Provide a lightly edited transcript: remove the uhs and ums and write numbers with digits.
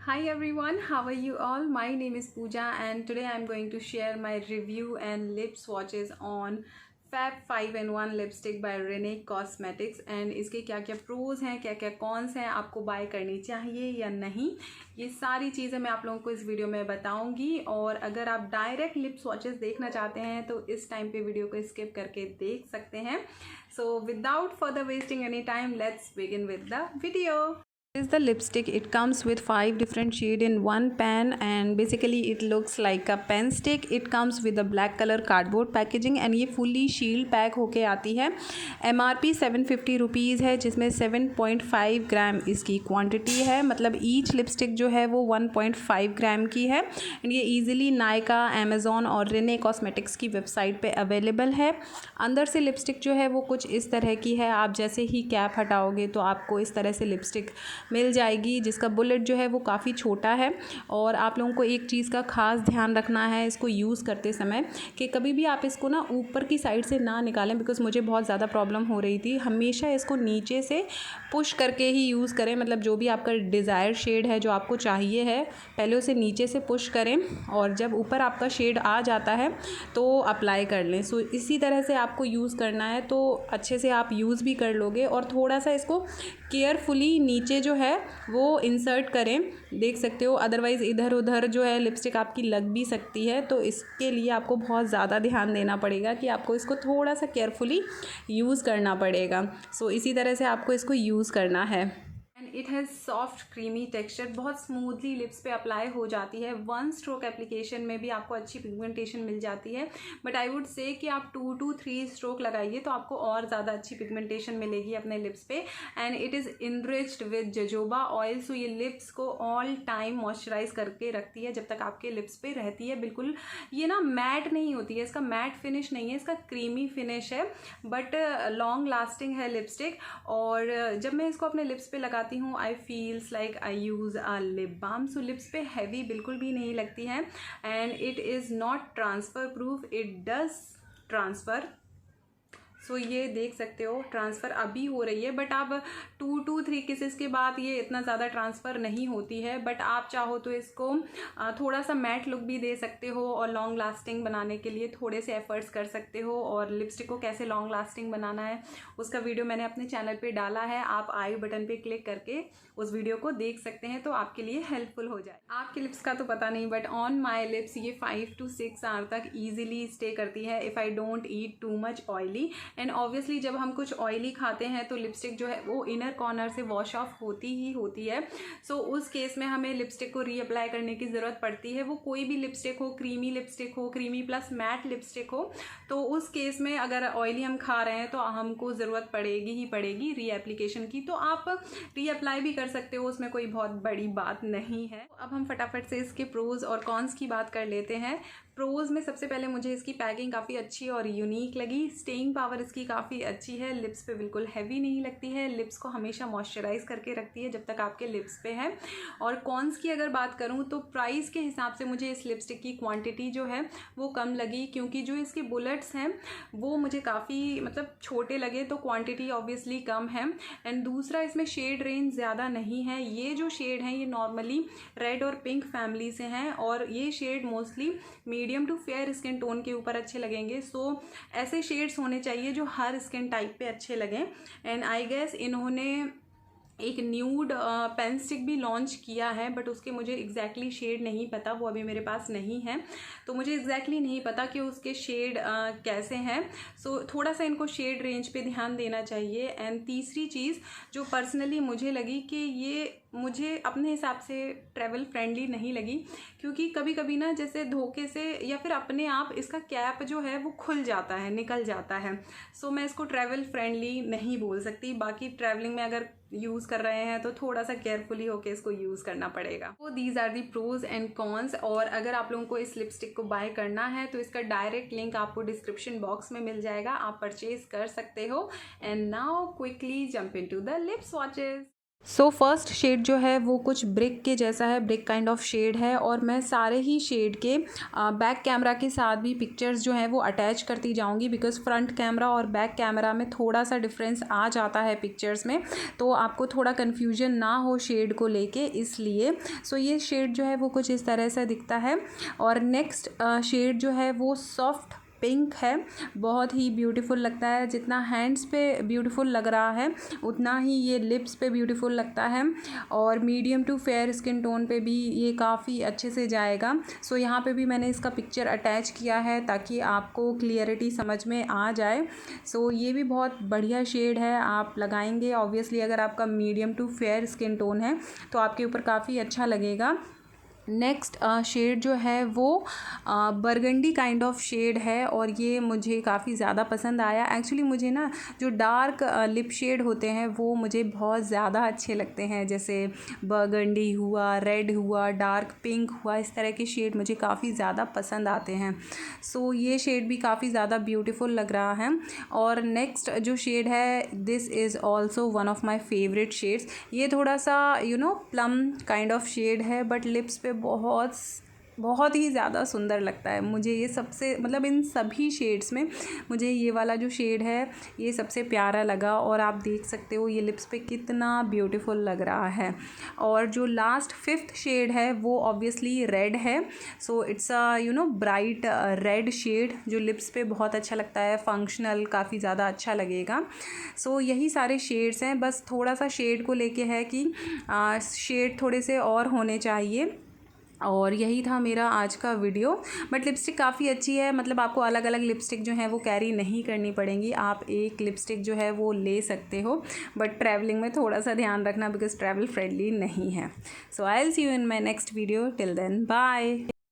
Hi everyone, how are you all? My name is Pooja and today I'm going to share my review and lip swatches on FAB 5-in-1 lipstick by Renee Cosmetics and इसके क्या क्या pros हैं, क्या क्या cons हैं, आपको bye करनी चाहिए या नहीं, ये सारी चीज़ें मैं आप लोगों को इस वीडियो में बताऊंगी। और अगर आप डायरेक्ट लिप swatches देखना चाहते हैं तो इस टाइम पे वीडियो को स्किप करके देख सकते हैं। So without further wasting any time let's begin with the video. This is the lipstick. It comes with 5 different shades in one pan and basically it looks like a pen stick. It comes with a black color cardboard packaging and ये fully shield pack होके आती है। MRP 750 rupees है जिसमें 7.5 ग्राम इसकी quantity है, मतलब each lipstick जो है वो 1.5 ग्राम की है एंड ये ईजिली नायका, अमेज़ॉन और रेने कॉस्मेटिक्स की वेबसाइट पे अवेलेबल है। अंदर से लिपस्टिक जो है वो कुछ इस तरह की है, आप जैसे ही कैप हटाओगे तो आपको इस तरह से लिपस्टिक मिल जाएगी जिसका बुलेट जो है वो काफ़ी छोटा है। और आप लोगों को एक चीज़ का ख़ास ध्यान रखना है इसको यूज़ करते समय कि कभी भी आप इसको ना ऊपर की साइड से ना निकालें, बिकॉज़ मुझे बहुत ज़्यादा प्रॉब्लम हो रही थी। हमेशा इसको नीचे से पुश करके ही यूज़ करें, मतलब जो भी आपका डिज़ायर शेड है जो आपको चाहिए है पहले उसे नीचे से पुश करें और जब ऊपर आपका शेड आ जाता है तो अप्लाई कर लें। सो इसी तरह से आपको यूज़ करना है तो अच्छे से आप यूज़ भी कर लोगे। और थोड़ा सा इसको केयरफुली नीचे जो है वो इंसर्ट करें, देख सकते हो, अदरवाइज़ इधर उधर जो है लिपस्टिक आपकी लग भी सकती है। तो इसके लिए आपको बहुत ज़्यादा ध्यान देना पड़ेगा कि आपको इसको थोड़ा सा केयरफुली यूज़ करना पड़ेगा। सो इसी तरह से आपको इसको यूज़ करना है। And it has soft creamy texture, बहुत स्मूथली लिप्स पे अप्लाई हो जाती है। 1 स्ट्रोक एप्लीकेशन में भी आपको अच्छी पिगमेंटेशन मिल जाती है, बट आई वुड से कि आप 2 to 3 स्ट्रोक लगाइए तो आपको और ज़्यादा अच्छी पिगमेंटेशन मिलेगी अपने लिप्स पे। And it is enriched with jojoba oil, so ये लिप्स को ऑल टाइम मॉइस्चराइज करके रखती है जब तक आपके लिप्स पे रहती है। बिल्कुल ये ना मैट नहीं होती है, इसका मैट फिनिश नहीं है, इसका क्रीमी फिनिश है, बट लॉन्ग लास्टिंग है लिपस्टिक। और जब मैं इसको अपने लिप्स पे लगाती हूँ I feels like I use a lip balm. So lips पे हैवी बिल्कुल भी नहीं लगती है and it is not transfer proof, it does transfer. So ये देख सकते हो ट्रांसफ़र अभी हो रही है, बट आप 2 to 3 किसेस के बाद ये इतना ज़्यादा ट्रांसफ़र नहीं होती है। बट आप चाहो तो इसको थोड़ा सा मैट लुक भी दे सकते हो और लॉन्ग लास्टिंग बनाने के लिए थोड़े से एफर्ट्स कर सकते हो। और लिपस्टिक को कैसे लॉन्ग लास्टिंग बनाना है उसका वीडियो मैंने अपने चैनल पे डाला है, आप आई बटन पे क्लिक करके उस वीडियो को देख सकते हैं तो आपके लिए हेल्पफुल हो जाए। आपके लिप्स का तो पता नहीं, बट ऑन माई लिप्स ये 5 to 6 आवर तक ईजिली स्टे करती है if I don't eat too much oily. And obviously जब हम कुछ ऑयली खाते हैं तो लिपस्टिक जो है वो इनर कॉर्नर से वॉश ऑफ होती ही होती है। सो उस केस में हमें लिपस्टिक को रीअप्लाई करने की ज़रूरत पड़ती है। वो कोई भी लिपस्टिक हो, क्रीमी लिपस्टिक हो, क्रीमी प्लस मैट लिपस्टिक हो, तो उस केस में अगर ऑयली हम खा रहे हैं तो हमको ज़रूरत पड़ेगी ही पड़ेगी रीएप्लीकेशन की। तो आप रीअप्लाई भी कर सकते हो, उसमें कोई बहुत बड़ी बात नहीं है। अब हम फटाफट से इसके प्रोज और कॉन्स की बात कर लेते हैं। प्रोज में सबसे पहले मुझे इसकी पैकिंग काफ़ी अच्छी और यूनिक लगी। स्टेइंग पावर इसकी काफ़ी अच्छी है, लिप्स पे बिल्कुल हैवी नहीं लगती है, लिप्स को हमेशा मॉइस्चराइज करके रखती है जब तक आपके लिप्स पे है। और कॉन्स की अगर बात करूँ तो प्राइस के हिसाब से मुझे इस लिपस्टिक की क्वांटिटी जो है वो कम लगी, क्योंकि जो इसके बुलेट्स हैं वो मुझे काफ़ी मतलब छोटे लगे, तो क्वांटिटी ऑब्वियसली कम है। एंड दूसरा इसमें शेड रेंज ज़्यादा नहीं है। ये जो शेड हैं ये नॉर्मली रेड और पिंक फैमिली से हैं और ये shade mostly medium to fair skin tone के ऊपर अच्छे लगेंगे। सो ऐसे शेड्स होने चाहिए जो हर स्किन टाइप पे अच्छे लगें। एंड आई गेस इन्होंने एक न्यूड पेन स्टिक भी लॉन्च किया है, बट उसके मुझे एग्जैक्टली शेड नहीं पता, वो अभी मेरे पास नहीं है, तो मुझे एग्जैक्टली नहीं पता कि उसके शेड कैसे हैं। सो थोड़ा सा इनको शेड रेंज पे ध्यान देना चाहिए। एंड तीसरी चीज़ जो पर्सनली मुझे लगी कि ये मुझे अपने हिसाब से ट्रैवल फ्रेंडली नहीं लगी, क्योंकि कभी कभी ना जैसे धोखे से या फिर अपने आप इसका कैप जो है वो खुल जाता है, निकल जाता है। सो मैं इसको ट्रैवल फ्रेंडली नहीं बोल सकती। बाकी ट्रैवलिंग में अगर यूज़ कर रहे हैं तो थोड़ा सा केयरफुली होकर इसको यूज़ करना पड़ेगा। तो these are the pros and cons. और अगर आप लोगों को इस लिपस्टिक को बाय करना है तो इसका डायरेक्ट लिंक आपको डिस्क्रिप्शन बॉक्स में मिल जाएगा, आप परचेज कर सकते हो। And now quickly jump into the lip swatches. So first shade जो है वो कुछ ब्रिक के जैसा है, ब्रिक काइंड ऑफ शेड है, और मैं सारे ही शेड के बैक कैमरा के साथ भी पिक्चर्स जो हैं वो अटैच करती जाऊंगी, बिकॉज़ फ्रंट कैमरा और बैक कैमरा में थोड़ा सा डिफरेंस आ जाता है पिक्चर्स में, तो आपको थोड़ा कन्फ्यूजन ना हो शेड को लेके, इसलिए सो ये शेड जो है वो कुछ इस तरह से दिखता है। और नेक्स्ट शेड जो है वो सॉफ्ट पिंक है, बहुत ही ब्यूटीफुल लगता है। जितना हैंड्स पे ब्यूटीफुल लग रहा है उतना ही ये लिप्स पे ब्यूटीफुल लगता है, और medium to fair skin tone पे भी ये काफ़ी अच्छे से जाएगा। सो यहाँ पे भी मैंने इसका पिक्चर अटैच किया है ताकि आपको क्लियरिटी समझ में आ जाए। सो ये भी बहुत बढ़िया शेड है, आप लगाएंगे ऑब्वियसली अगर आपका medium to fair skin tone है तो आपके ऊपर काफ़ी अच्छा लगेगा। नेक्स्ट शेड जो है वो बरगंडी काइंड ऑफ शेड है, और ये मुझे काफ़ी ज़्यादा पसंद आया। एक्चुअली मुझे ना जो डार्क लिप शेड होते हैं वो मुझे बहुत ज़्यादा अच्छे लगते हैं, जैसे बरगंडी हुआ, रेड हुआ, डार्क पिंक हुआ, इस तरह के शेड मुझे काफ़ी ज़्यादा पसंद आते हैं। सो ये शेड भी काफ़ी ज़्यादा ब्यूटीफुल लग रहा है। और नेक्स्ट जो शेड है, this is also one of my favourite shades. ये थोड़ा सा प्लम काइंड ऑफ शेड है, बट लिप्स पे बहुत ही ज़्यादा सुंदर लगता है मुझे। ये सबसे मतलब इन सभी शेड्स में मुझे ये वाला जो शेड है ये सबसे प्यारा लगा, और आप देख सकते हो ये लिप्स पे कितना ब्यूटीफुल लग रहा है। और जो लास्ट फिफ्थ शेड है वो ऑब्वियसली रेड है। So it's a bright red shade जो लिप्स पे बहुत अच्छा लगता है, फंक्शनल, काफ़ी ज़्यादा अच्छा लगेगा। सो यही सारे शेड्स हैं, बस थोड़ा सा शेड को लेके है कि शेड थोड़े से और होने चाहिए। और यही था मेरा आज का वीडियो। बट लिपस्टिक काफ़ी अच्छी है, मतलब आपको अलग अलग लिपस्टिक जो है वो कैरी नहीं करनी पड़ेंगी, आप एक लिपस्टिक जो है वो ले सकते हो, बट ट्रैवलिंग में थोड़ा सा ध्यान रखना बिकॉज ट्रैवल फ्रेंडली नहीं है। So I will see you in my next video, till then bye.